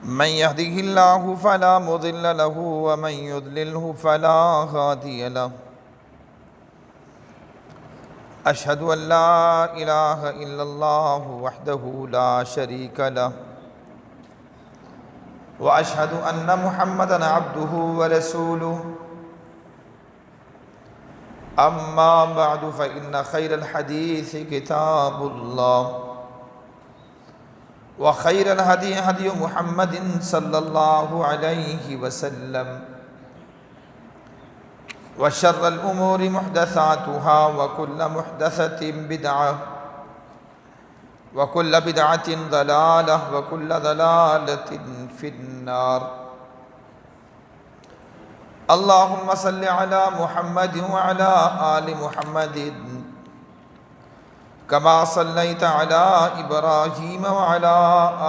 من يهده الله فلا مضل له ومن يضلله فلا هادي له. أشهد أن لا إله إلا الله وحده لا شريك له، وأشهد أن محمدًا عبده ورسوله. أما بعد فإن خير الحديث كتاب الله، وخير الهدي هدي محمد صلى الله عليه وسلم، وشر الأمور محدثاتها، وكل محدثة بدعة، وكل بدعة ضلالة، وكل ضلالة في النار. اللهم صل على محمد وعلى آل محمد كما صليت على إبراهيم وعلى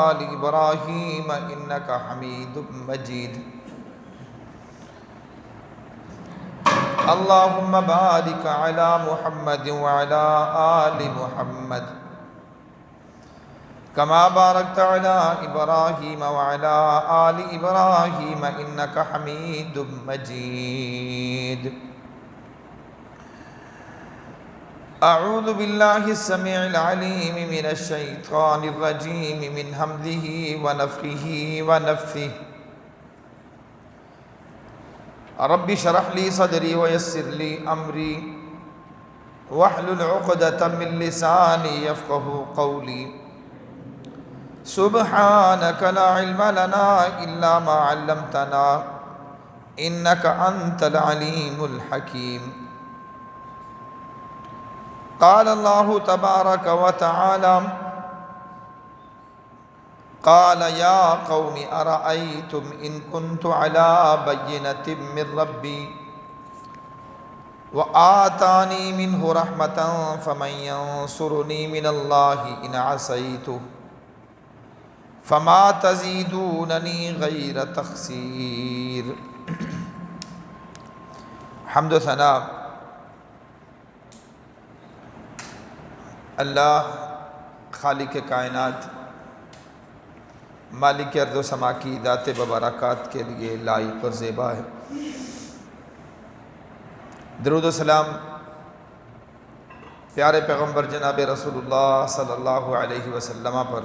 آل إبراهيم إنك حميد مجيد. اللهم بارك على محمد وعلى آل محمد كما باركت على إبراهيم وعلى آل إبراهيم إنك حميد مجيد. أعوذ بالله السميع العليم من الشيطان الرجيم من همزه ونفخه ونفثه. رب اشرح لي صدري ويسر لي أمري واحلل عقدة من لساني يفقه قولي. سبحانك لا علم لنا إلا ما علمتنا إنك أنت العليم الحكيم. قال الله تبارك وتعالى: قال يا قوم أرأيتم إن كنت على بينة من ربي وآتاني منه رحمة فمن ينصرني من الله إن عصيته فما تزيدونني غير تخسير. حمد و ثنا اللہ خالق کائنات مالک ارض و سما کی ذات ببرکات کے لیے لائق اور زیبا ہے. درود و سلام پیارے پیغمبر جناب رسول اللہ صلی اللہ علیہ وسلم پر.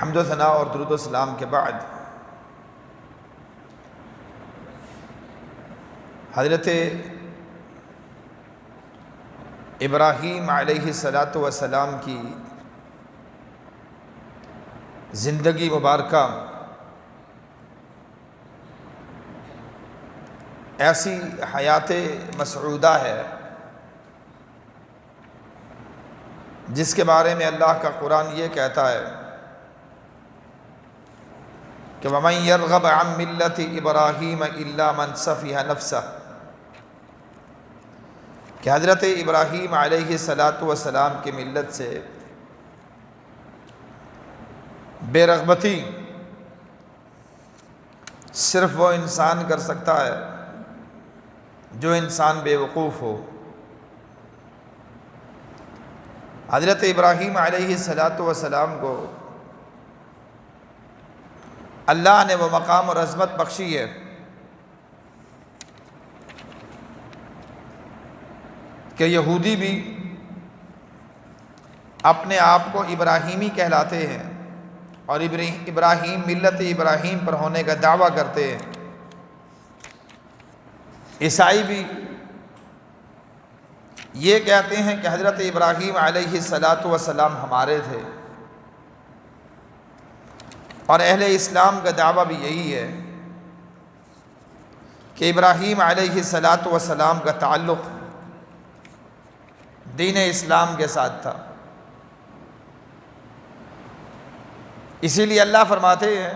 حمد و ثنا اور درود و سلام کے بعد حضرت ابراہیم علیہ السلام کی زندگی مبارکہ ایسی حیات مسعودہ ہے جس کے بارے میں اللہ کا قرآن یہ کہتا ہے کہ وَمَن يَرْغَبْ عَن مِّلَّةِ إِبْرَاهِيمَ إِلَّا مَن سَفِهَ نَفْسَهُ، کہ حضرت ابراہیم علیہ السلام کی ملت سے بے رغبتی صرف وہ انسان کر سکتا ہے جو انسان بے وقوف ہو. حضرت ابراہیم علیہ السلام کو اللہ نے وہ مقام اور عظمت بخشی ہے کہ یہودی بھی اپنے آپ کو ابراہیمی کہلاتے ہیں اور ابراہیم ملت ابراہیم پر ہونے کا دعویٰ کرتے ہیں. عیسائی بھی یہ کہتے ہیں کہ حضرت ابراہیم علیہ السلام ہمارے تھے، اور اہل اسلام کا دعویٰ بھی یہی ہے کہ ابراہیم علیہ السلام کا تعلق دین اسلام کے ساتھ تھا. اسی لیے اللہ فرماتے ہیں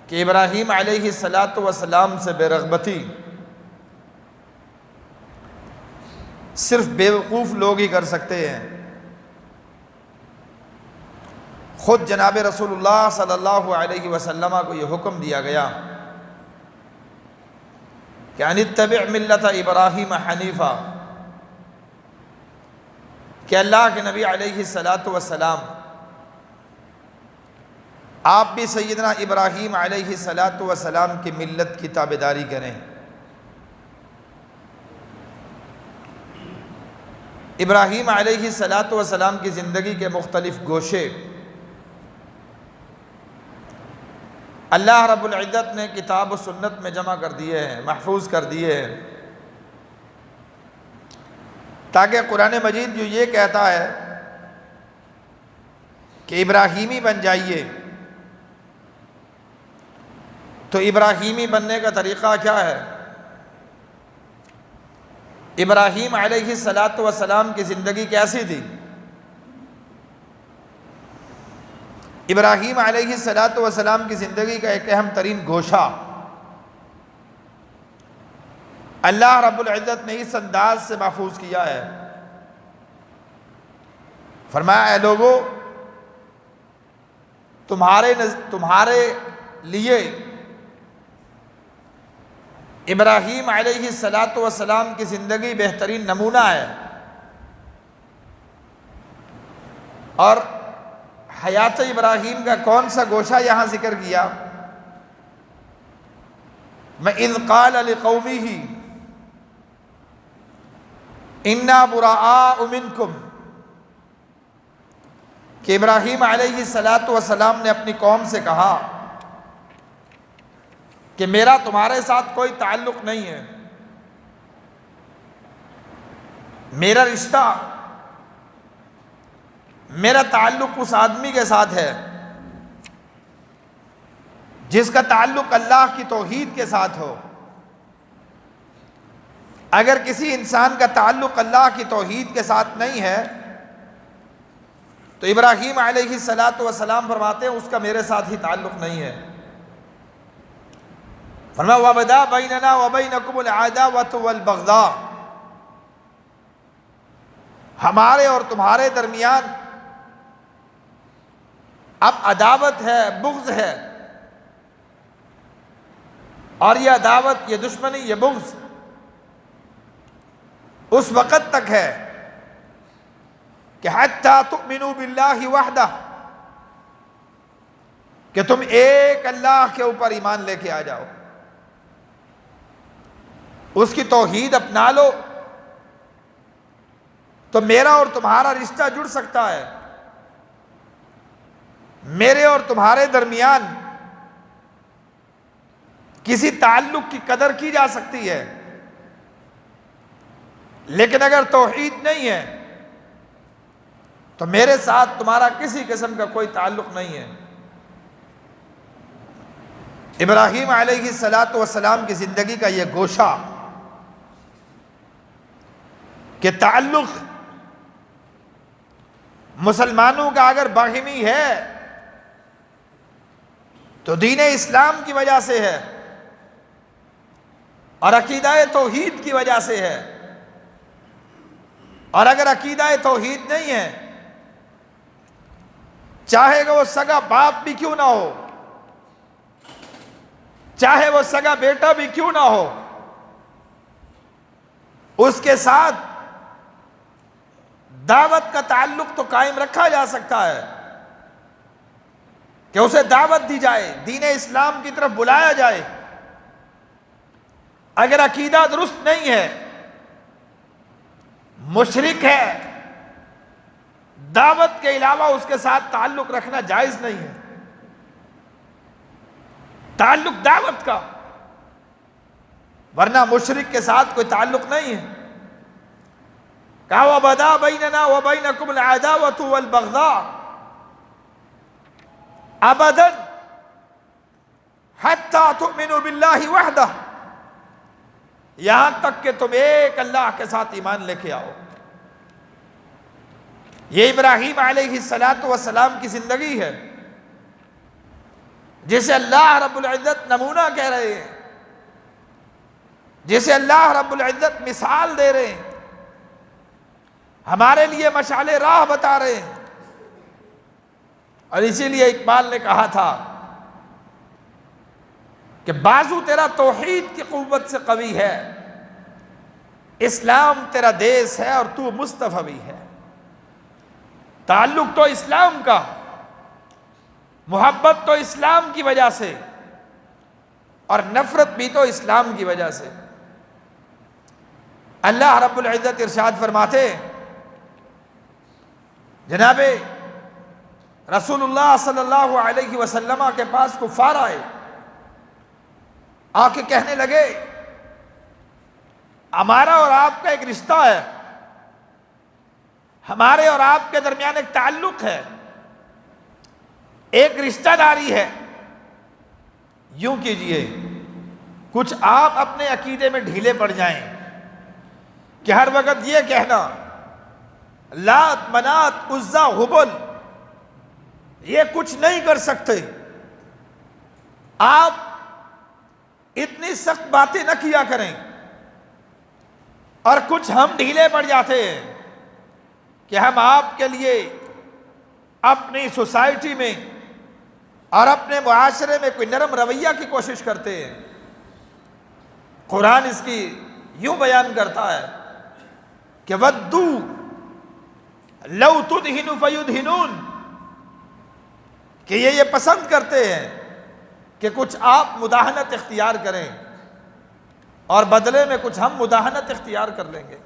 کہ ابراہیم علیہ السلام سے بے رغبتی صرف بیوقوف لوگ ہی کر سکتے ہیں. خود جناب رسول اللہ صلی اللہ علیہ وسلم کو یہ حکم دیا گیا کہ ان اتبع ملت ابراہیم حنیفہ، کہ اللہ کے نبی علیہ الصلاۃ والسلام آپ بھی سیدنا ابراہیم علیہ الصلاۃ والسلام کی ملت کی تابعداری کریں۔ ابراہیم علیہ الصلاۃ والسلام کی زندگی کے مختلف گوشے اللہ رب العزت نے کتاب و سنت میں جمع کر دیے ہیں، محفوظ کر دیے ہیں، تاکہ قرآن مجید جو یہ کہتا ہے کہ ابراہیمی بن جائیے، تو ابراہیمی بننے کا طریقہ کیا ہے؟ ابراہیم علیہ الصلاۃ والسلام کی زندگی کیسی تھی؟ ابراہیم علیہ الصلاۃ والسلام کی زندگی کا ایک اہم ترین گوشہ اللہ رب العزت نے اس انداز سے محفوظ کیا ہے، فرمایا اے لوگو تمہارے لیے ابراہیم علیہ الصلاۃ والسلام کی زندگی بہترین نمونہ ہے، اور حیات ابراہیم کا کون سا گوشہ یہاں ذکر کیا؟ میں اذ قال لقومہ انا براء منکم، کہ ابراہیم علیہ الصلاۃ والسلام نے اپنی قوم سے کہا کہ میرا تمہارے ساتھ کوئی تعلق نہیں ہے، میرا رشتہ، میرا تعلق اس آدمی کے ساتھ ہے جس کا تعلق اللہ کی توحید کے ساتھ ہو۔ اگر کسی انسان کا تعلق اللہ کی توحید کے ساتھ نہیں ہے تو ابراہیم علیہ الصلاۃ والسلام فرماتے ہیں اس کا میرے ساتھ ہی تعلق نہیں ہے۔ فرمایا وَبَدَا بَيْنَنَا وَبَيْنَكُمُ الْعَدَاوَةُ وَالْبَغْضَاءُ، ہمارے اور تمہارے درمیان اب عداوت ہے، بغض ہے، اور یہ عداوت، یہ دشمنی، یہ بغض اس وقت تک ہے کہ حَتَّى تُؤْمِنُوا بِاللَّهِ وَحْدَهُ، کہ تم ایک اللہ کے اوپر ایمان لے کے آ جاؤ، اس کی توحید اپنا لو، تو میرا اور تمہارا رشتہ جڑ سکتا ہے، میرے اور تمہارے درمیان کسی تعلق کی قدر کی جا سکتی ہے۔ لیکن اگر توحید نہیں ہے تو میرے ساتھ تمہارا کسی قسم کا کوئی تعلق نہیں ہے۔ ابراہیم علیہ الصلاۃ والسلام کی زندگی کا یہ گوشہ کہ تعلق مسلمانوں کا اگر باہمی ہے تو دین اسلام کی وجہ سے ہے اور عقیدہ توحید کی وجہ سے ہے، اور اگر عقیدہ توحید نہیں ہے، چاہے گا وہ سگا باپ بھی کیوں نہ ہو، چاہے وہ سگا بیٹا بھی کیوں نہ ہو، اس کے ساتھ دعوت کا تعلق تو قائم رکھا جا سکتا ہے کہ اسے دعوت دی جائے، دین اسلام کی طرف بلایا جائے۔ اگر عقیدہ درست نہیں ہے، مشرک ہے، دعوت کے علاوہ اس کے ساتھ تعلق رکھنا جائز نہیں ہے، تعلق دعوت کا، ورنہ مشرک کے ساتھ کوئی تعلق نہیں ہے۔ کہا وَبَدَا بَيْنَنَا وَبَيْنَكُمُ الْعَدَاوَةُ وَالْبَغْضَاءُ أَبَدًا حَتَّى تُؤْمِنُوا بِاللَّهِ وَحْدَهُ، یہاں تک کہ تم ایک اللہ کے ساتھ ایمان لے کے آؤ۔ یہ ابراہیم علیہ الصلاۃ والسلام کی زندگی ہے جسے اللہ رب العزت نمونہ کہہ رہے ہیں، جسے اللہ رب العزت مثال دے رہے ہیں، ہمارے لیے مشعل راہ بتا رہے ہیں۔ اور اسی لیے اقبال نے کہا تھا کہ بازو تیرا توحید کی قوت سے قوی ہے، اسلام تیرا دیس ہے اور تو مصطفی ہے۔ تعلق تو اسلام کا، محبت تو اسلام کی وجہ سے، اور نفرت بھی تو اسلام کی وجہ سے۔ اللہ رب العزت ارشاد فرماتے ہیں، جناب رسول اللہ صلی اللہ علیہ وسلم کے پاس کفار آئے، آ کے کہنے لگے ہمارا اور آپ کا ایک رشتہ ہے، ہمارے اور آپ کے درمیان ایک تعلق ہے، ایک رشتہ داری ہے، یوں کیجئے کچھ آپ اپنے عقیدے میں ڈھیلے پڑ جائیں کہ ہر وقت یہ کہنا لات منات عزا ہبل یہ کچھ نہیں کر سکتے، آپ اتنی سخت باتیں نہ کیا کریں، اور کچھ ہم ڈھیلے پڑ جاتے ہیں کہ ہم آپ کے لیے اپنی سوسائٹی میں اور اپنے معاشرے میں کوئی نرم رویہ کی کوشش کرتے ہیں۔ قرآن اس کی یوں بیان کرتا ہے کہ وَدُّو لَوْ تُدْهِنُ فَيُدْهِنُونَ، کہ یہ پسند کرتے ہیں کہ کچھ آپ مداہنت اختیار کریں اور بدلے میں کچھ ہم مداہنت اختیار کر لیں گے۔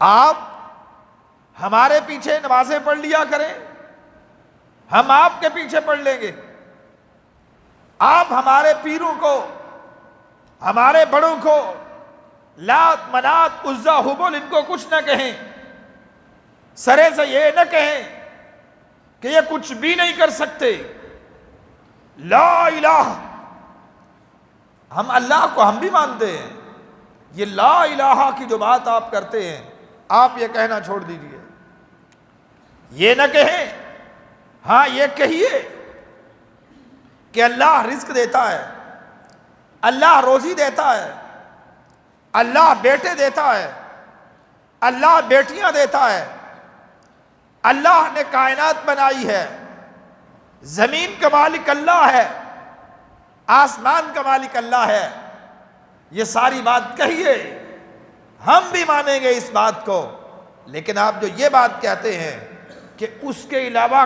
آپ ہمارے پیچھے نمازیں پڑھ لیا کریں، ہم آپ کے پیچھے پڑھ لیں گے، آپ ہمارے پیروں کو، ہمارے بڑوں کو لات منات عزا ہبل ان کو کچھ نہ کہیں، سرے سے یہ نہ کہیں کہ یہ کچھ بھی نہیں کر سکتے۔ لا الہ، ہم اللہ کو ہم بھی مانتے ہیں، یہ لا الہ کی جو بات آپ کرتے ہیں آپ یہ کہنا چھوڑ دیجئے، یہ نہ کہیں، ہاں یہ کہیے کہ اللہ رزق دیتا ہے، اللہ روزی دیتا ہے، اللہ بیٹے دیتا ہے، اللہ بیٹیاں دیتا ہے، اللہ نے کائنات بنائی ہے، زمین کا مالک اللہ ہے، آسمان کا مالک اللہ ہے، یہ ساری بات کہیے، ہم بھی مانیں گے اس بات کو، لیکن آپ جو یہ بات کہتے ہیں کہ اس کے علاوہ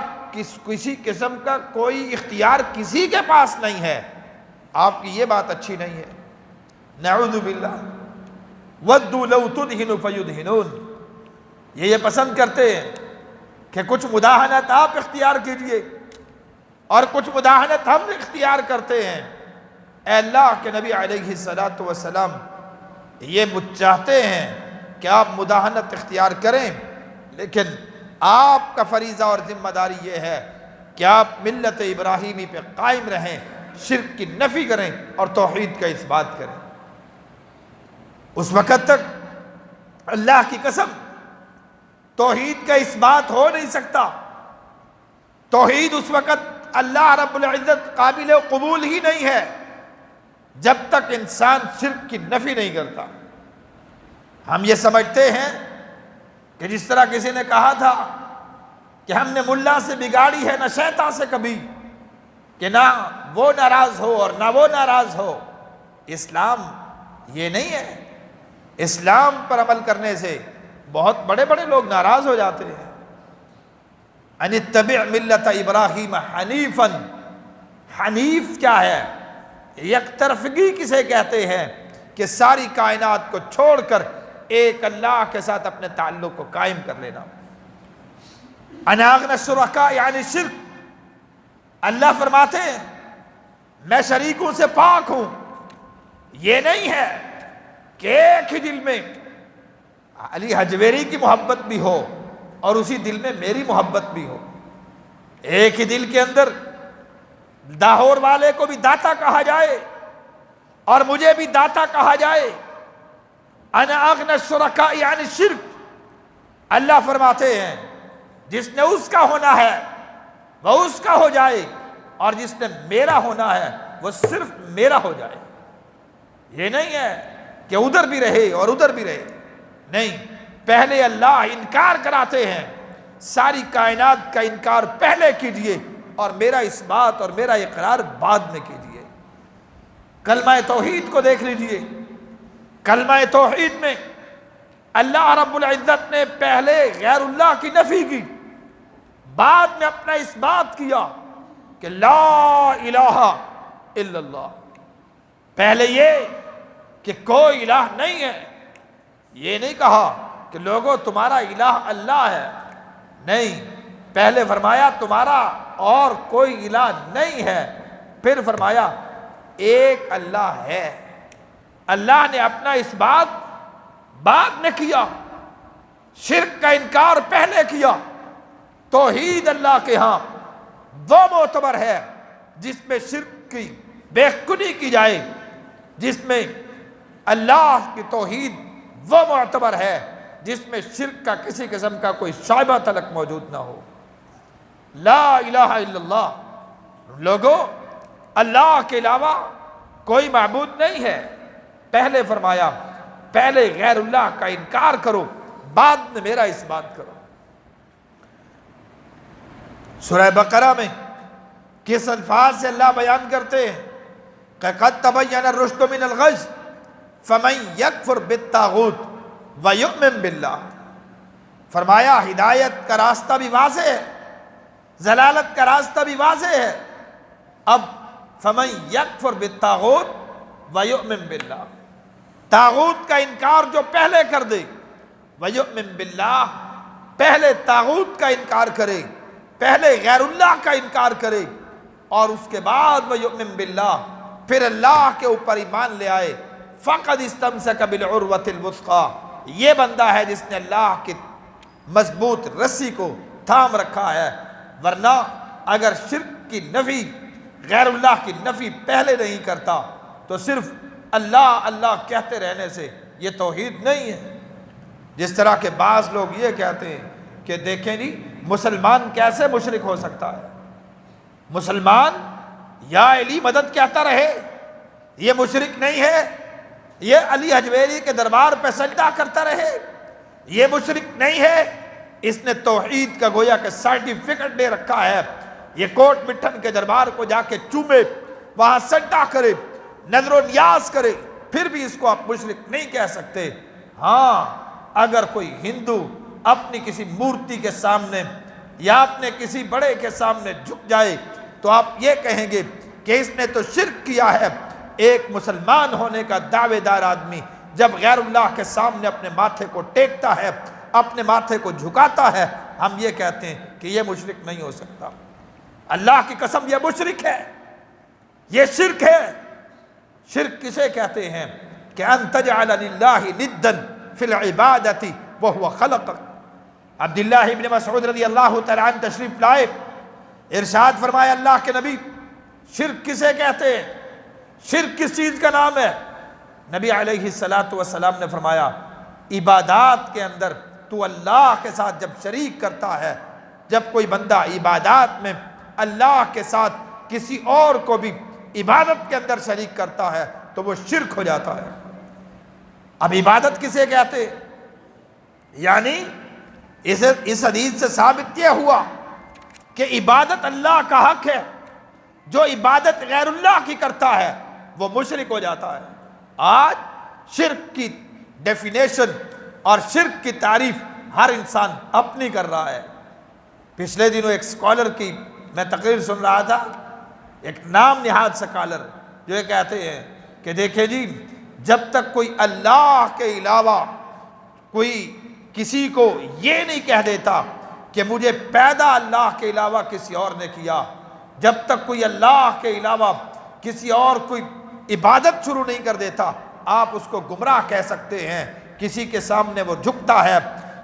کسی قسم کا کوئی اختیار کسی کے پاس نہیں ہے، آپ کی یہ بات اچھی نہیں ہے۔ نعوذ باللہ۔ وَدُّوا لَوْ تُدْهِنُ فَيُدْهِنُونَ، یہ پسند کرتے ہیں کہ کچھ مداہنت آپ اختیار کیجئے اور کچھ مداہنت ہم اختیار کرتے ہیں۔ اے اللہ کے نبی علیہ السلام یہ چاہتے ہیں کہ آپ مداہنت اختیار کریں، لیکن آپ کا فریضہ اور ذمہ داری یہ ہے کہ آپ ملت ابراہیمی پہ قائم رہیں، شرک کی نفی کریں اور توحید کا اس بات کریں۔ اس وقت تک اللہ کی قسم توحید کا اس بات ہو نہیں سکتا، توحید اس وقت اللہ رب العزت قابل قبول ہی نہیں ہے جب تک انسان شرک کی نفی نہیں کرتا۔ ہم یہ سمجھتے ہیں کہ جس طرح کسی نے کہا تھا کہ ہم نے ملا سے بگاڑی ہے نہ شیطان سے کبھی، کہ نہ وہ ناراض ہو اور نہ وہ ناراض ہو۔ اسلام یہ نہیں ہے، اسلام پر عمل کرنے سے بہت بڑے بڑے لوگ ناراض ہو جاتے ہیں۔ ان اتبع ملت ابراہیم حنیفا، حنیف کیا ہے؟ یک طرفگی کسے کہتے ہیں کہ ساری کائنات کو چھوڑ کر ایک اللہ کے ساتھ اپنے تعلق کو قائم کر لینا۔ انا اغنی الشرکاء یعنی شرک، اللہ فرماتے ہیں میں شریکوں سے پاک ہوں۔ یہ نہیں ہے کہ ایک ہی دل میں علی حجویری کی محبت بھی ہو اور اسی دل میں میری محبت بھی ہو، ایک ہی دل کے اندر داہور والے کو بھی داتا کہا جائے اور مجھے بھی داتا کہا جائے۔ انا اغنی الشرکاء یعنی شرک، اللہ فرماتے ہیں جس نے اس کا ہونا ہے وہ اس کا ہو جائے اور جس نے میرا ہونا ہے وہ صرف میرا ہو جائے۔ یہ نہیں ہے کہ ادھر بھی رہے اور ادھر بھی رہے، نہیں، پہلے اللہ انکار کراتے ہیں، ساری کائنات کا انکار پہلے کیجئے اور میرا اس بات اور میرا اقرار بعد میں کیجئے۔ کلمہ توحید کو دیکھ لیجئے، کلمہ توحید میں اللہ رب العزت نے پہلے غیر اللہ کی نفی کی، بعد میں اپنا اس بات کیا کہ لا الہ الا اللہ۔ پہلے یہ کہ کوئی الہ نہیں ہے، یہ نہیں کہا کہ لوگوں تمہارا الہ اللہ ہے، نہیں، پہلے فرمایا تمہارا اور کوئی الہ نہیں ہے، پھر فرمایا ایک اللہ ہے۔ اللہ نے اپنا اس بات بعد میں کیا، شرک کا انکار پہلے کیا۔ توحید اللہ کے ہاں وہ معتبر ہے جس میں شرک کی بے کنی کی جائے، جس میں اللہ کی توحید وہ معتبر ہے جس میں شرک کا کسی قسم کا کوئی شائبہ تلک موجود نہ ہو۔ لا الہ الا اللہ، لوگوں اللہ کے علاوہ کوئی معبود نہیں ہے۔ پہلے فرمایا پہلے غیر اللہ کا انکار کرو، بعد میں میرا اس بات کرو۔ سورہ بقرہ میں کس الفاظ سے اللہ بیان کرتے ہیں کہ قد تبین الرشد من الغی فمن یکفر بالطاغوت ویؤمن باللہ۔ فرمایا ہدایت کا راستہ بھی واضح ہے، ضلالت کا راستہ بھی واضح ہے، اب فمن یکفر بالطاغوت ویؤمن باللہ، طاغوت کا انکار جو پہلے کر دے، ویؤمن باللہ، پہلے طاغوت کا انکار کرے، پہلے غیر اللہ کا انکار کرے، اور اس کے بعد ویؤمن باللہ، پھر اللہ کے اوپر ایمان لے آئے، فقد استمسک بالعروۃ الوثقی، یہ بندہ ہے جس نے اللہ کی مضبوط رسی کو تھام رکھا ہے۔ ورنہ اگر شرک کی نفی، غیر اللہ کی نفی پہلے نہیں کرتا تو صرف اللہ اللہ کہتے رہنے سے یہ توحید نہیں ہے۔ جس طرح کے بعض لوگ یہ کہتے ہیں کہ دیکھیں جی مسلمان کیسے مشرک ہو سکتا ہے، مسلمان یا علی مدد کہتا رہے، یہ مشرک نہیں ہے، یہ علی حجویری کے دربار پہ سجدہ کرتا رہے، یہ مشرک نہیں ہے، اس نے توحید کا گویا کہ سرٹیفکیٹ دے رکھا ہے، یہ کوٹ مٹھن کے دربار کو جا کے چومے، وہاں سجدہ کرے، نظر و نیاز کرے، پھر بھی اس کو آپ مشرک نہیں کہہ سکتے۔ ہاں اگر کوئی ہندو اپنی کسی مورتی کے سامنے یا اپنے کسی بڑے کے سامنے جھک جائے تو آپ یہ کہیں گے کہ اس نے تو شرک کیا ہے۔ ایک مسلمان ہونے کا دعوے دار آدمی جب غیر اللہ کے سامنے اپنے ماتھے کو ٹیکتا ہے، اپنے ماتھے کو جھکاتا ہے، ہم یہ کہتے ہیں کہ یہ مشرک نہیں ہو سکتا۔ اللہ کی قسم یہ مشرک ہے، یہ شرک ہے۔ شرک کسے کہتے ہیں کہ ان تجعل للہ ندا فی العبادۃ وہو خلقک۔ عبداللہ ابن مسعود رضی اللہ تعالیٰ عنہ تشریف لائے، ارشاد فرمایا اللہ کے نبی شرک کسے کہتے ہیں، شرک کس چیز کا نام ہے؟ نبی علیہ السلام نے فرمایا عبادات کے اندر تو اللہ کے ساتھ جب شریک کرتا ہے، جب کوئی بندہ عبادات میں اللہ کے ساتھ کسی اور کو بھی عبادت کے اندر شریک کرتا ہے تو وہ شرک ہو جاتا ہے۔ اب عبادت کسے کہتے؟ یعنی اس حدیث سے ثابت یہ ہوا کہ عبادت اللہ کا حق ہے، جو عبادت غیر اللہ کی کرتا ہے وہ مشرک ہو جاتا ہے۔ آج شرک کی ڈیفینیشن اور شرک کی تعریف ہر انسان اپنی کر رہا ہے۔ پچھلے دنوں ایک سکالر کی میں تقریر سن رہا تھا، ایک نام نہاد سکالر جو یہ کہتے ہیں کہ دیکھیں جی جب تک کوئی اللہ کے علاوہ کوئی کسی کو یہ نہیں کہہ دیتا کہ مجھے پیدا اللہ کے علاوہ کسی اور نے کیا، جب تک کوئی اللہ کے علاوہ کسی اور کوئی عبادت شروع نہیں کر دیتا، آپ اس کو گمراہ کہہ سکتے ہیں۔ کسی کے سامنے وہ جھکتا ہے،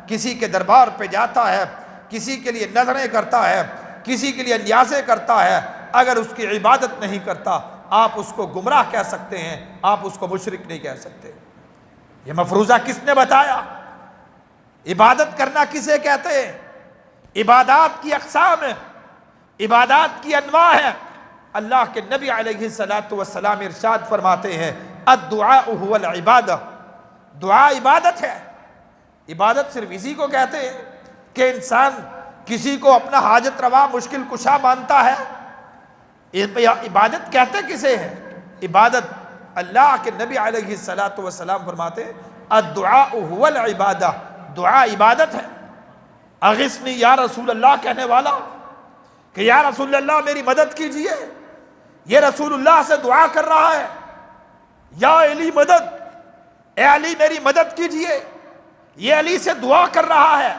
کسی کے دربار پہ جاتا ہے، کسی کے لیے نظریں کرتا ہے، کسی کے لیے نیازیں کرتا ہے، اگر اس کی عبادت نہیں کرتا آپ اس کو گمراہ کہہ سکتے ہیں، آپ اس کو مشرک نہیں کہہ سکتے۔ یہ مفروضہ کس نے بتایا؟ عبادت کرنا کسے کہتے ہیں؟ عبادات کی اقسام ہیں، عبادات کی انواع ہیں۔ اللہ کے نبی علیہ السلام ارشاد فرماتے ہیں الدعاء هو العبادہ، دعا عبادت ہے۔ عبادت صرف اسی کو کہتے ہیں کہ انسان کسی کو اپنا حاجت روا مشکل کشا مانتا ہے، عبادت کہتے کسے ہیں؟ عبادت اللہ کے نبی علیہ السلام فرماتے ہیں الدعاء هو العبادہ، دعا عبادت ہے۔ اغثنی یا رسول اللہ کہنے والا کہ یا رسول اللہ میری مدد کیجئے، یہ رسول اللہ سے دعا کر رہا ہے، یا علی مدد، اے علی میری مدد کیجئے، یہ علی سے دعا کر رہا ہے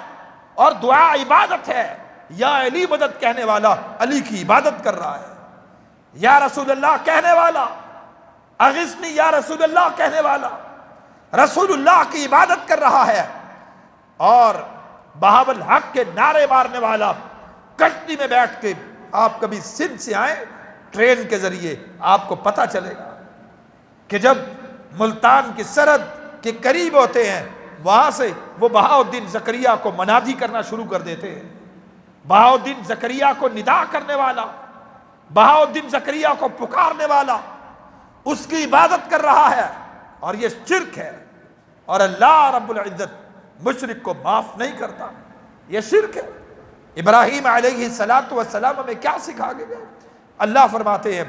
اور دعا عبادت ہے۔ یا علی مدد کہنے والا علی کی عبادت کر رہا ہے، یا رسول اللہ کہنے والا، اغثنی یا رسول اللہ کہنے والا رسول اللہ کی عبادت کر رہا ہے، اور بہاول الحق کے نعرے مارنے والا کشتی میں بیٹھ کے آپ کبھی سندھ سے آئیں ٹرین کے ذریعے، آپ کو پتہ چلے گا کہ جب ملتان کی سرحد کے قریب ہوتے ہیں وہاں سے وہ بہاؤالدین زکریہ کو منادی کرنا شروع کر دیتے ہیں۔ بہاؤالدین زکریہ کو ندا کرنے والا، بہاؤالدین زکریہ کو پکارنے والا اس کی عبادت کر رہا ہے، اور یہ شرک ہے، اور اللہ رب العزت مشرک کو معاف نہیں کرتا، یہ شرک ہے۔ ابراہیم علیہ السلام ہمیں کیا سکھا گئے؟ اللہ فرماتے ہیں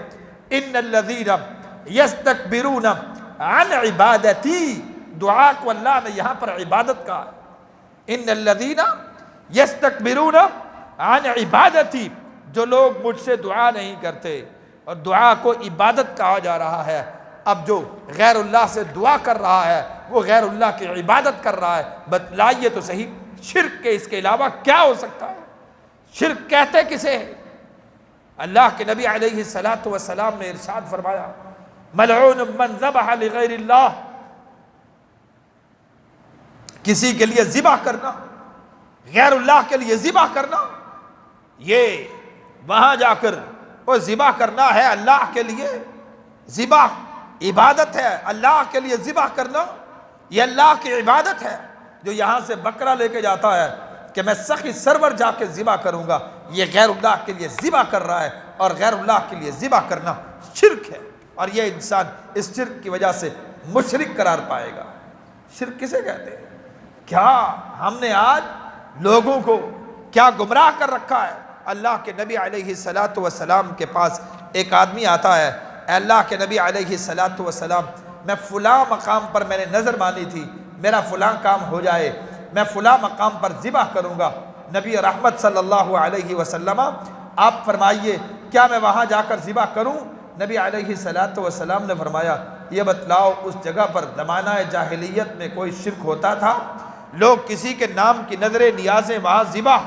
ان الذین یستکبرون عن عبادتی، دعا کو اللہ نے یہاں پر عبادت کہا ہے۔ ان الذین یستکبرون عن عبادتی، جو لوگ مجھ سے دعا نہیں کرتے، اور دعا کو عبادت کہا جا رہا ہے۔ اب جو غیر اللہ سے دعا کر رہا ہے وہ غیر اللہ کی عبادت کر رہا ہے۔ بتلائیے تو صحیح شرک کے اس کے علاوہ کیا ہو سکتا ہے؟ شرک کہتے کسے ہیں؟ اللہ کے نبی علیہ السلام نے ارشاد فرمایا ملعون من ذبح لغیر اللہ، کسی کے لیے ذبح کرنا، غیر اللہ کے لیے ذبح کرنا، یہ وہاں جا کر وہ ذبح کرنا ہے اللہ کے لیے، ذبح عبادت ہے، اللہ کے لیے ذبح کرنا یہ اللہ کی عبادت ہے۔ جو یہاں سے بکرا لے کے جاتا ہے کہ میں سخی سرور جا کے ذبح کروں گا، یہ غیر اللہ کے لیے ذبح کر رہا ہے، اور غیر اللہ کے لیے ذبح کرنا شرک ہے، اور یہ انسان اس شرک کی وجہ سے مشرک قرار پائے گا۔ شرک کسے کہتے ہیں؟ کیا ہم نے آج لوگوں کو کیا گمراہ کر رکھا ہے؟ اللہ کے نبی علیہ السلام کے پاس ایک آدمی آتا ہے، اے اللہ کے نبی علیہ السلام میں فلاں مقام پر میں نے نظر مانی تھی، میرا فلاں کام ہو جائے، میں فلاں مقام پر ذبح کروں گا۔ نبی رحمت صلی اللہ علیہ وسلم آپ فرمائیے کیا میں وہاں جا کر ذبح کروں؟ نبی علیہ السلام نے فرمایا یہ بتلاؤ اس جگہ پر زمانہ جاہلیت میں کوئی شرک ہوتا تھا؟ لوگ کسی کے نام کی نظریں نیازیں وہاں ذبح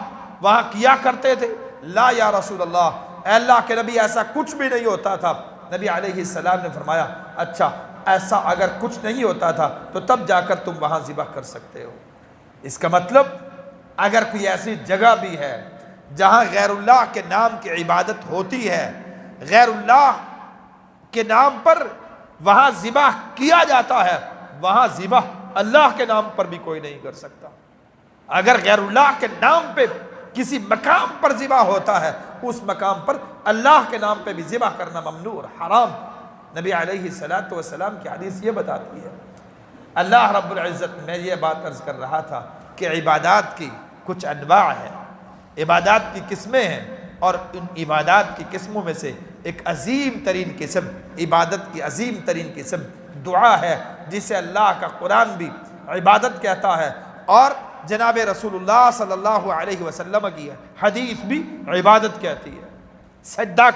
وہاں کیا کرتے تھے؟ لا یا رسول اللہ، اے اللہ کے نبی ایسا کچھ بھی نہیں ہوتا تھا۔ نبی علیہ السلام نے فرمایا اچھا ایسا اگر کچھ نہیں ہوتا تھا تو تب جا کر تم وہاں ذبح کر سکتے ہو۔ اس کا مطلب اگر کوئی ایسی جگہ بھی ہے جہاں غیر اللہ کے نام کی عبادت ہوتی ہے، غیر اللہ کے نام پر وہاں ذبح کیا جاتا ہے، وہاں ذبح اللہ کے نام پر بھی کوئی نہیں کر سکتا۔ اگر غیر اللہ کے نام پہ کسی مقام پر ذبح ہوتا ہے، اس مقام پر اللہ کے نام پہ بھی ذبح کرنا ممنوع اور حرام۔ نبی علیہ السلام کی حدیث یہ بتاتی ہے۔ اللہ رب العزت، میں یہ بات عرض کر رہا تھا کہ عبادات کی کچھ انواع ہیں، عبادات کی قسمیں ہیں، اور ان عبادات کی قسموں میں سے ایک عظیم ترین قسم، عبادت کی عظیم ترین قسم دعا ہے، جسے اللہ کا قرآن بھی عبادت کہتا ہے، اور جناب رسول اللہ صلی اللہ علیہ وسلم کی حدیث بھی عبادت کہتی ہے۔ سجدہ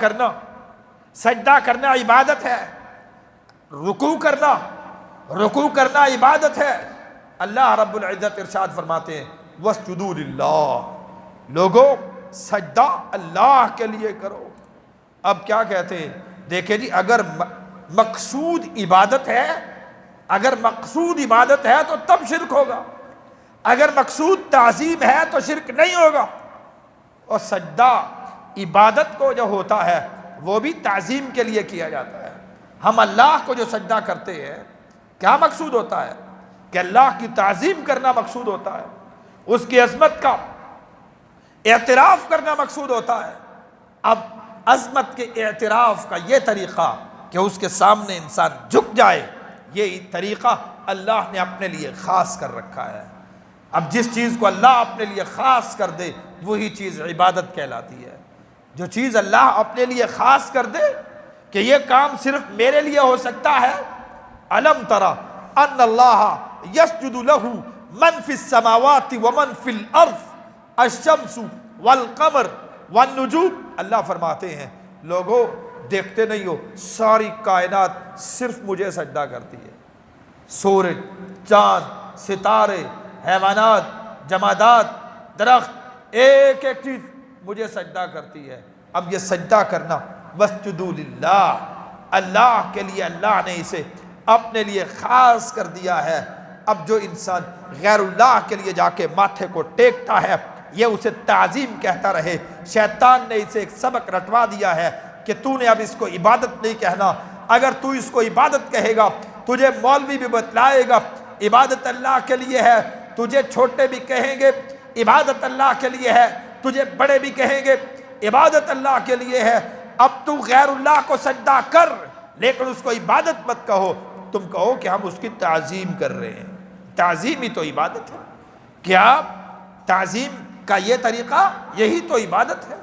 کرنا عبادت ہے، رکوع کرنا عبادت ہے۔ اللہ رب العزت ارشاد فرماتے ہیں وَاسْجُدُوا لِلَّهِ، لوگوں سجدہ اللہ کے لیے کرو۔ اب کیا کہتے ہیں؟ دیکھیں جی، اگر مقصود عبادت ہے تو تب شرک ہوگا، اگر مقصود تعظیم ہے تو شرک نہیں ہوگا۔ اور سجدہ عبادت کو جو ہوتا ہے وہ بھی تعظیم کے لیے کیا جاتا ہے۔ ہم اللہ کو جو سجدہ کرتے ہیں کیا مقصود ہوتا ہے؟ کہ اللہ کی تعظیم کرنا مقصود ہوتا ہے، اس کی عظمت کا اعتراف کرنا مقصود ہوتا ہے۔ اب عظمت کے اعتراف کا یہ طریقہ کہ اس کے سامنے انسان جھک جائے، یہ طریقہ اللہ نے اپنے لیے خاص کر رکھا ہے۔ اب جس چیز کو اللہ اپنے لیے خاص کر دے وہی چیز عبادت کہلاتی ہے۔ جو چیز اللہ اپنے لیے خاص کر دے کہ یہ کام صرف میرے لیے ہو سکتا ہے؟ الم ترى ان اللہ یسجد لہ من فی السماوات ومن فی الارض الشمس والقمر والنجوم۔ اللہ فرماتے ہیں لوگوں دیکھتے نہیں ہو ساری کائنات صرف مجھے سجدہ کرتی ہے، سورج، چاند، ستارے، حیوانات، جمادات، درخت، ایک ایک چیز مجھے سجدہ کرتی ہے۔ اب یہ سجدہ کرنا واسجدوا للہ، اللہ کے لیے اللہ نے اسے اپنے لیے خاص کر دیا ہے۔ اب جو انسان غیر اللہ کے لیے جا کے ماتھے کو ٹیکتا ہے یہ اسے تعظیم کہتا رہے۔ شیطان نے اسے ایک سبق رٹوا دیا ہے کہ تو نے اب اس کو عبادت نہیں کہنا، اگر تو اس کو عبادت کہے گا تجھے مولوی بھی بتلائے گا عبادت اللہ کے لیے ہے، تجھے چھوٹے بھی کہیں گے عبادت اللہ کے لیے ہے، تجھے بڑے بھی کہیں گے عبادت اللہ کے لیے ہے۔ اب تو غیر اللہ کو سجدہ کر لیکن اس کو عبادت مت کہو، تم کہو کہ ہم اس کی تعظیم کر رہے ہیں۔ تعظیم ہی تو عبادت ہے۔ کیا تعظیم کا یہ طریقہ یہی تو عبادت ہے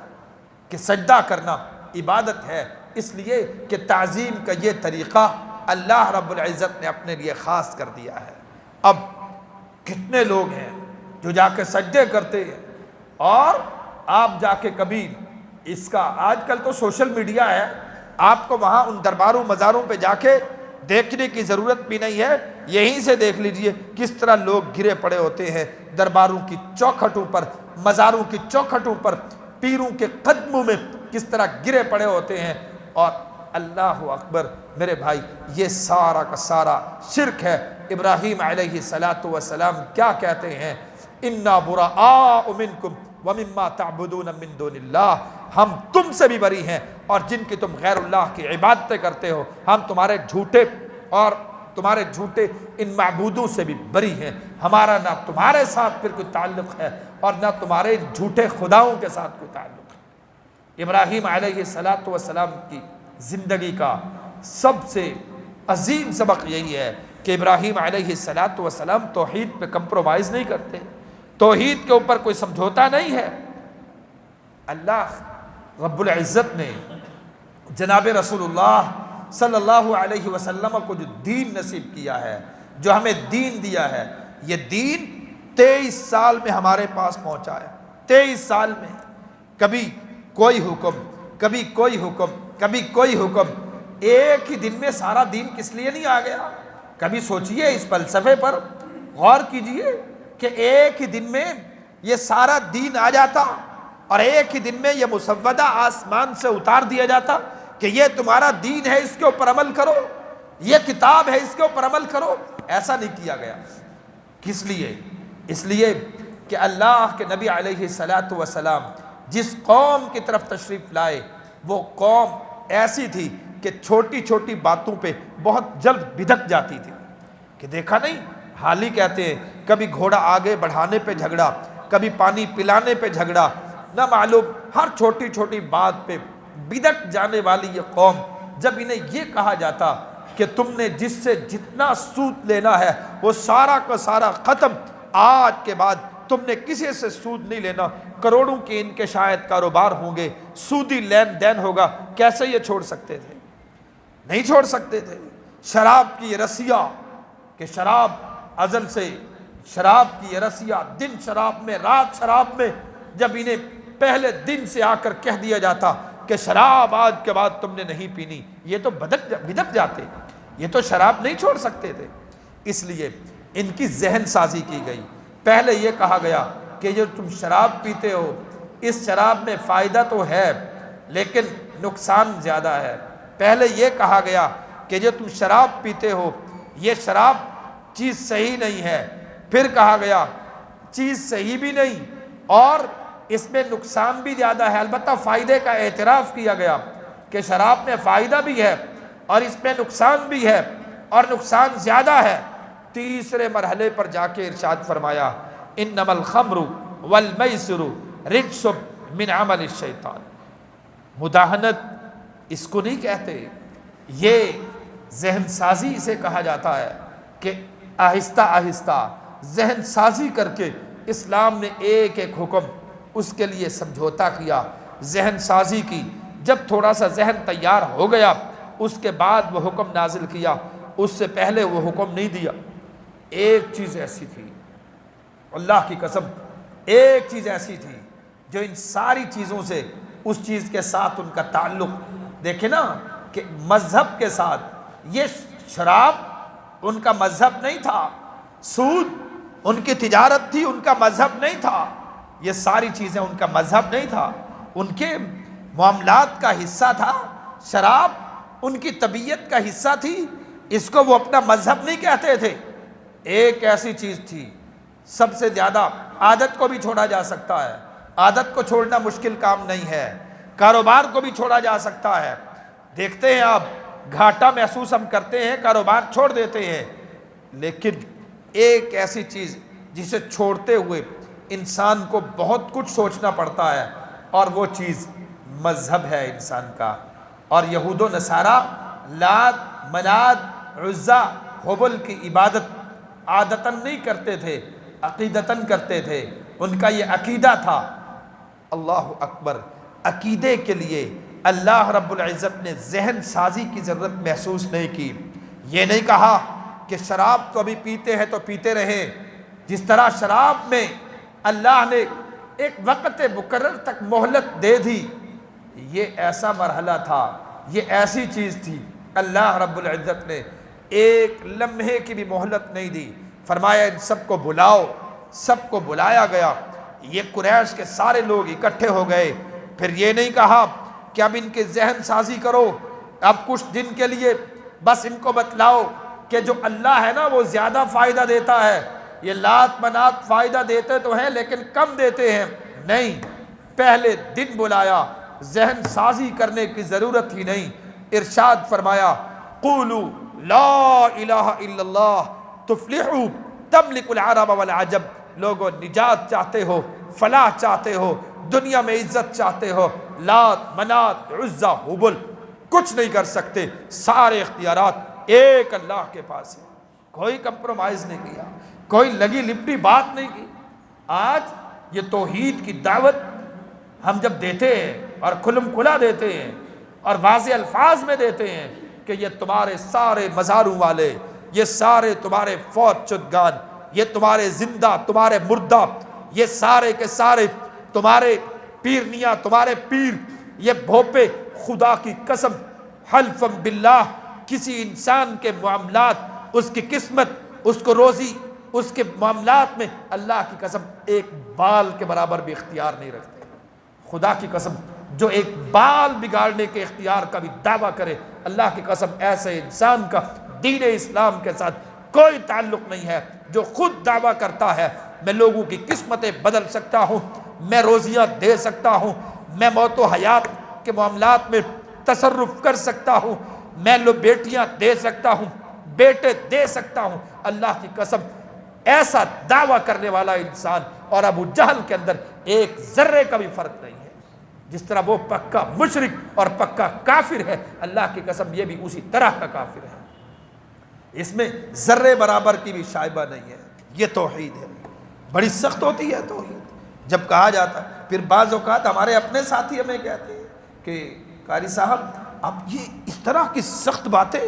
کہ سجدہ کرنا عبادت ہے، اس لیے کہ تعظیم کا یہ طریقہ اللہ رب العزت نے اپنے لیے خاص کر دیا ہے۔ اب کتنے لوگ ہیں جو جا کے سجدے کرتے ہیں، اور آپ جا کے کبھی اس کا آج کل تو سوشل میڈیا ہے، آپ کو وہاں ان درباروں مزاروں پہ جا کے دیکھنے کی ضرورت بھی نہیں ہے، یہیں سے دیکھ لیجئے کس طرح لوگ گرے پڑے ہوتے ہیں درباروں کی چوکھٹوں پر، مزاروں کی چوکھٹوں پر، پیروں کے قدموں میں کس طرح گرے پڑے ہوتے ہیں۔ اور اللہ اکبر میرے بھائی، یہ سارا کا سارا شرک ہے۔ ابراہیم علیہ السلام کیا کہتے ہیں؟ اِنَّا بُرَآءُ مِنْكُمْ وَمِمَّا تَعْبُدُونَ مِن دُونِ اللَّهِ، ہم تم سے بھی بری ہیں اور جن کی تم غیر اللہ کی عبادتیں کرتے ہو، ہم تمہارے جھوٹے اور تمہارے جھوٹے ان معبودوں سے بھی بری ہیں۔ ہمارا نہ تمہارے ساتھ پھر کوئی تعلق ہے اور نہ تمہارے جھوٹے خداؤں کے ساتھ کوئی تعلق ہے۔ ابراہیم علیہ السلام کی زندگی کا سب سے عظیم سبق یہی ہے کہ ابراہیم علیہ السلام توحید پہ کمپرومائز نہیں کرتے، توحید کے اوپر کوئی سمجھوتا نہیں ہے۔ اللہ رب العزت نے جناب رسول اللہ صلی اللہ علیہ وسلم کو جو دین نصیب کیا ہے، جو ہمیں دین دیا ہے، یہ دین 23 سال میں ہمارے پاس پہنچا ہے۔ 23 سال میں کبھی کوئی حکم، کبھی کوئی حکم، کبھی کوئی حکم، ایک ہی دن میں سارا دین کس لیے نہیں آ گیا؟ کبھی سوچئے اس فلسفے پر غور کیجئے کہ ایک ہی دن میں یہ سارا دین آ جاتا اور ایک ہی دن میں یہ مسودہ آسمان سے اتار دیا جاتا کہ یہ تمہارا دین ہے، اس کے اوپر عمل کرو، یہ کتاب ہے، اس کے اوپر عمل کرو۔ ایسا نہیں کیا گیا۔ کس لیے؟ اس لیے کہ اللہ کے نبی علیہ السلام جس قوم کی طرف تشریف لائے وہ قوم ایسی تھی کہ چھوٹی چھوٹی باتوں پہ بہت جلد بھدک جاتی تھی، کہ دیکھا نہیں، حال ہی کہتے ہیں کبھی گھوڑا آگے بڑھانے پہ جھگڑا، کبھی پانی پلانے پہ جھگڑا، نہ معلوم ہر چھوٹی چھوٹی بات پہ بدک جانے والی یہ قوم، جب انہیں یہ کہا جاتا کہ تم نے جس سے جتنا سود لینا ہے وہ سارا کا سارا ختم، آج کے بعد تم نے کسی سے سود نہیں لینا، کروڑوں کے ان کے شاید کاروبار ہوں گے، سودی لین دین ہوگا، کیسے یہ چھوڑ سکتے تھے؟ نہیں چھوڑ سکتے تھے۔ شراب کی یہ رسیا کہ شراب ازل سے، شراب کی یہ رسیا، دن شراب میں رات شراب میں، جب انہیں پہلے دن سے آ کر کہہ دیا جاتا کہ شراب آج کے بعد تم نے نہیں پینی، یہ تو بدک جاتے، یہ تو شراب نہیں چھوڑ سکتے تھے۔ اس لیے ان کی ذہن سازی کی گئی۔ پہلے یہ کہا گیا کہ جو تم شراب پیتے ہو اس شراب میں فائدہ تو ہے لیکن نقصان زیادہ ہے۔ پہلے یہ کہا گیا کہ جو تم شراب پیتے ہو یہ شراب چیز صحیح نہیں ہے، پھر کہا گیا چیز صحیح بھی نہیں اور اس میں نقصان بھی زیادہ ہے، البتہ فائدے کا اعتراف کیا گیا کہ شراب میں فائدہ بھی ہے اور اس میں نقصان بھی ہے اور نقصان زیادہ ہے۔ تیسرے مرحلے پر جا کے ارشاد فرمایا انما الخمر والمیسر رجس من عمل الشیطان۔ مداہنت اس کو نہیں کہتے، یہ ذہن سازی اسے کہا جاتا ہے کہ آہستہ آہستہ ذہن سازی کر کے اسلام نے ایک ایک حکم اس کے لیے سمجھوتا کیا، ذہن سازی کی۔ جب تھوڑا سا ذہن تیار ہو گیا اس کے بعد وہ حکم نازل کیا، اس سے پہلے وہ حکم نہیں دیا۔ ایک چیز ایسی تھی، اللہ کی قسم، ایک چیز ایسی تھی جو ان ساری چیزوں سے اس چیز کے ساتھ ان کا تعلق، دیکھیں نا کہ مذہب کے ساتھ، یہ شراب ان کا مذہب نہیں تھا، سود ان کی تجارت تھی، ان کا مذہب نہیں تھا، یہ ساری چیزیں ان کا مذہب نہیں تھا، ان کے معاملات کا حصہ تھا۔ شراب ان کی طبیعت کا حصہ تھی، اس کو وہ اپنا مذہب نہیں کہتے تھے۔ ایک ایسی چیز تھی، سب سے زیادہ عادت کو بھی چھوڑا جا سکتا ہے، عادت کو چھوڑنا مشکل کام نہیں ہے، کاروبار کو بھی چھوڑا جا سکتا ہے۔ دیکھتے ہیں آپ، گھاٹا محسوس ہم کرتے ہیں، کاروبار چھوڑ دیتے ہیں، لیکن ایک ایسی چیز جسے چھوڑتے ہوئے انسان کو بہت کچھ سوچنا پڑتا ہے، اور وہ چیز مذہب ہے انسان کا۔ اور یہود و نصارہ لات، منات، عزا، حبل کی عبادت عادتاً نہیں کرتے تھے، عقیدتاً کرتے تھے، ان کا یہ عقیدہ تھا۔ اللہ اکبر، عقیدے کے لیے اللہ رب العزت نے ذہن سازی کی ضرورت محسوس نہیں کی۔ یہ نہیں کہا کہ شراب تو ابھی پیتے ہیں تو پیتے رہیں، جس طرح شراب میں اللہ نے ایک وقت مقرر تک مہلت دے دی، یہ ایسا مرحلہ تھا، یہ ایسی چیز تھی، اللہ رب العزت نے ایک لمحے کی بھی مہلت نہیں دی۔ فرمایا ان سب کو بلاؤ، سب کو بلایا گیا، یہ قریش کے سارے لوگ اکٹھے ہو گئے۔ پھر یہ نہیں کہا کہ اب ان کے ذہن سازی کرو، اب کچھ دن کے لیے بس ان کو بتلاؤ کہ جو اللہ ہے نا وہ زیادہ فائدہ دیتا ہے، یہ لات منات فائدہ دیتے تو ہیں لیکن کم دیتے ہیں، نہیں، پہلے دن بلایا، ذہن سازی کرنے کی ضرورت ہی نہیں۔ ارشاد فرمایا قولوا لا الہ الا اللہ تفلحوا تملک العرب والعجب، لوگوں نجات چاہتے ہو، فلاح چاہتے ہو، دنیا میں عزت چاہتے ہو، لات منات عزا حبل کچھ نہیں کر سکتے، سارے اختیارات ایک اللہ کے پاس ہے۔ کوئی کمپرومائز نہیں کیا، کوئی لگی لپٹی بات نہیں کی۔ آج یہ توحید کی دعوت ہم جب دیتے ہیں اور کھلم کھلا دیتے ہیں اور واضح الفاظ میں دیتے ہیں کہ یہ تمہارے سارے مزاروں والے، یہ سارے تمہارے فوت شدگان، یہ تمہارے زندہ، تمہارے مردہ، یہ سارے کے سارے تمہارے پیرنیاں، تمہارے پیر، یہ بھوپے، خدا کی قسم حلفم باللہ کسی انسان کے معاملات، اس کی قسمت، اس کو روزی، اس کے معاملات میں اللہ کی قسم ایک بال کے برابر بھی اختیار نہیں رکھتے۔ خدا کی قسم جو ایک بال بگاڑنے کے اختیار کا بھی دعویٰ کرے، اللہ کی قسم ایسے انسان کا دین اسلام کے ساتھ کوئی تعلق نہیں ہے۔ جو خود دعویٰ کرتا ہے میں لوگوں کی قسمتیں بدل سکتا ہوں، میں روزیاں دے سکتا ہوں، میں موت و حیات کے معاملات میں تصرف کر سکتا ہوں، میں بیٹیاں دے سکتا ہوں، بیٹے دے سکتا ہوں، اللہ کی قسم ایسا دعویٰ کرنے والا انسان اور ابو جہل کے اندر ایک ذرے کا بھی فرق نہیں ہے۔ جس طرح وہ پکا مشرک اور پکا کافر ہے، اللہ کی قسم یہ بھی اسی طرح کا کافر ہے، اس میں ذرے برابر کی بھی شائبہ نہیں ہے۔ یہ توحید ہے، بڑی سخت ہوتی ہے توحید۔ جب کہا جاتا ہے، پھر بعض اوقات ہمارے اپنے ساتھی ہمیں کہتے ہیں کہ قاری صاحب اب یہ اس طرح کی سخت باتیں،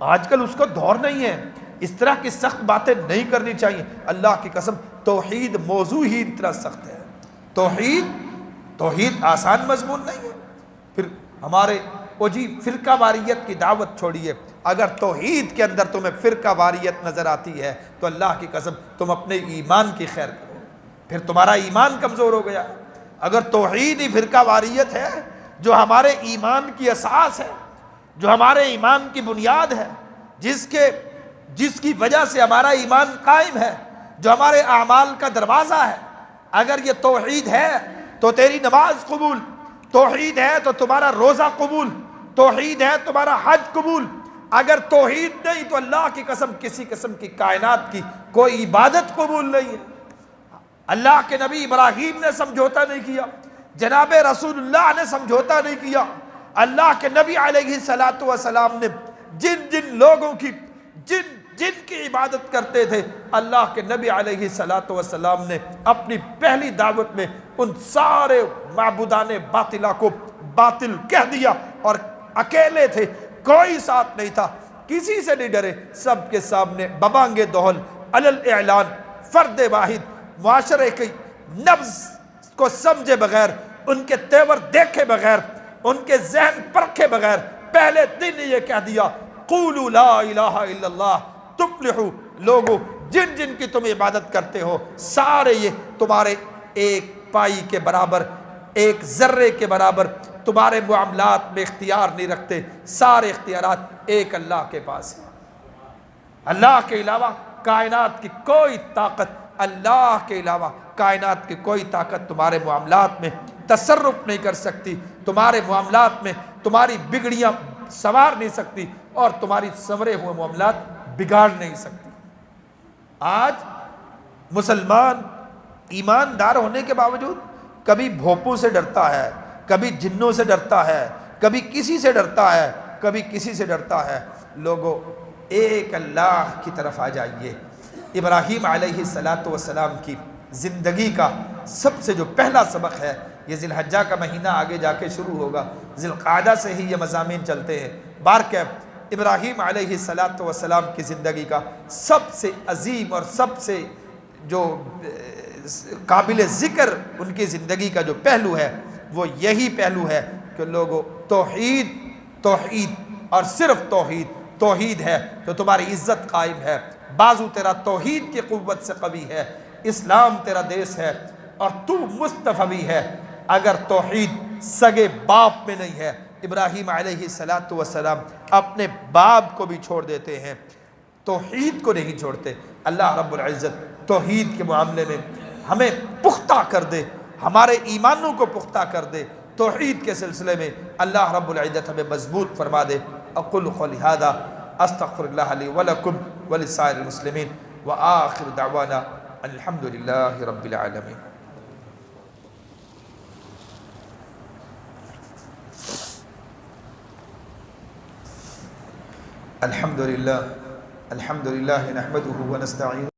آج کل اس کا دور نہیں ہے، اس طرح کی سخت باتیں نہیں کرنی چاہیے۔ اللہ کی قسم توحید موضوع ہی اتنا سخت ہے، توحید آسان مضمون نہیں ہے۔ پھر ہمارے فرقہ واریت کی دعوت چھوڑیے، اگر توحید کے اندر تمہیں فرقہ واریت نظر آتی ہے تو اللہ کی قسم تم اپنے ایمان کی خیر کرو، پھر تمہارا ایمان کمزور ہو گیا۔ اگر توحید ہی فرقہ واریت ہے جو ہمارے ایمان کی اساس ہے، جو ہمارے ایمان کی بنیاد ہے، جس کی وجہ سے ہمارا ایمان قائم ہے، جو ہمارے اعمال کا دروازہ ہے، اگر یہ توحید ہے تو تیری نماز قبول، توحید ہے تو تمہارا روزہ قبول، توحید ہے تمہارا حج قبول۔ اگر توحید نہیں تو اللہ کی قسم کسی قسم کی کائنات کی کوئی عبادت قبول نہیں ہے۔ اللہ کے نبی ابراہیم نے سمجھوتا نہیں کیا، جناب رسول اللہ نے سمجھوتا نہیں کیا، اللہ کے نبی علیہ السلام نے جن لوگوں کی جن کی عبادت کرتے تھے، اللہ کے نبی علیہ السلام نے اپنی پہلی دعوت میں ان سارے معبودان باطلہ کو باطل کہہ دیا، اور اکیلے تھے کوئی ساتھ نہیں تھا، کسی سے نہیں ڈرے، سب کے سامنے ببانگ دہل علل اعلان، فرد واحد، معاشرے کی نبض کو سمجھے بغیر، ان کے تیور دیکھے بغیر، ان کے ذہن پرکھے بغیر پہلے دن یہ کہہ دیا قولوا لا الہ الا اللہ تفلحوا، لوگو جن جن کی تم عبادت کرتے ہو سارے یہ تمہارے ایک پائی کے برابر، ایک ذرے کے برابر تمہارے معاملات میں اختیار نہیں رکھتے، سارے اختیارات ایک اللہ کے پاس ہیں۔ اللہ کے علاوہ کائنات کی کوئی طاقت، اللہ کے علاوہ کائنات کی کوئی طاقت تمہارے معاملات میں تصرف نہیں کر سکتی، تمہارے معاملات میں تمہاری بگڑیاں سنوار نہیں سکتی، اور تمہاری سنورے ہوئے معاملات بگاڑ نہیں سکتی۔ آج مسلمان ایماندار ہونے کے باوجود کبھی بھوپوں سے ڈرتا ہے، کبھی جنوں سے ڈرتا ہے، کبھی کسی سے ڈرتا ہے، کبھی کسی سے ڈرتا ہے۔ لوگوں ایک اللہ کی طرف آ جائیے۔ ابراہیم علیہ السلام کی زندگی کا سب سے جو پہلا سبق ہے، یہ ذی الحجہ کا مہینہ آگے جا کے شروع ہوگا، ذی القعدہ سے ہی یہ مضامین چلتے ہیں۔ بارکیف ابراہیم علیہ السلام کی زندگی کا سب سے عظیم اور سب سے جو قابل ذکر ان کی زندگی کا جو پہلو ہے وہ یہی پہلو ہے کہ لوگوں توحید، توحید اور صرف توحید، توحید ہے تو تمہاری عزت قائم ہے، بازو تیرا توحید کی قوت سے قوی ہے، اسلام تیرا دیس ہے اور تو مصطفی ہے۔ اگر توحید سگے باپ میں نہیں ہے، ابراہیم علیہ السلام اپنے باپ کو بھی چھوڑ دیتے ہیں، توحید کو نہیں چھوڑتے۔ اللہ رب العزت توحید کے معاملے میں ہمیں پختہ کر دے، ہمارے ایمانوں کو پختہ کر دے، توحید کے سلسلے میں اللہ رب العزت ہمیں مضبوط فرما دے۔ اقول قولی ھذا استغفر اللہ لی ولکم ولسائر المسلمین وآخر دعوانا الحمد للہ رب العالمین۔ الحمد للہ نحمده ونستعین